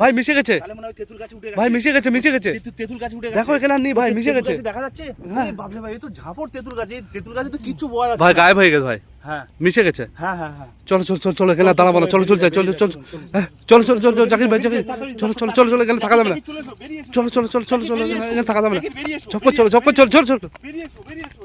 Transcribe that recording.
ভাই মিশে গেছে তাহলে মনে হয় তেঁতুল গাছে উঠে গেছে। ভাই মিশে গেছে মিশে গেছে তেঁতুল গাছে উঠে গেছে। দেখো এখানে আর নেই ভাই মিশে তেঁতুল গেছে গাছে দেখা যাচ্ছে? আরে বাপরে ভাই, এ তো ঝাপড় তেঁতুল গাছ। এই তেঁতুল গাছে তো কিচ্ছু বোঝা যাচ্ছে ভাই না। গায়েব হয়ে গেছে ভাই হ্যাঁ মিশে গেছে হ্যাঁ হ্যাঁ হ্যাঁ। চলো চলো চলো চলো এখানে আর দাঁড়াবো না চলো চলো যাই চলো চলো হ্যাঁ, চলো চলো চলো চলো জাকির ভাই জাকির চলো চলো চলো চলো এখানে থাকা যাবে না চলে এসো, বেরিয়ে এসো, চলো চলো চলো চলো চলো এখানে থাকা যাবে না বেরিয়ে এসো, ঝপকর চলো ঝপকর চলো চলো চলো বেরিয়ে এসো, বেরিয়ে এসো।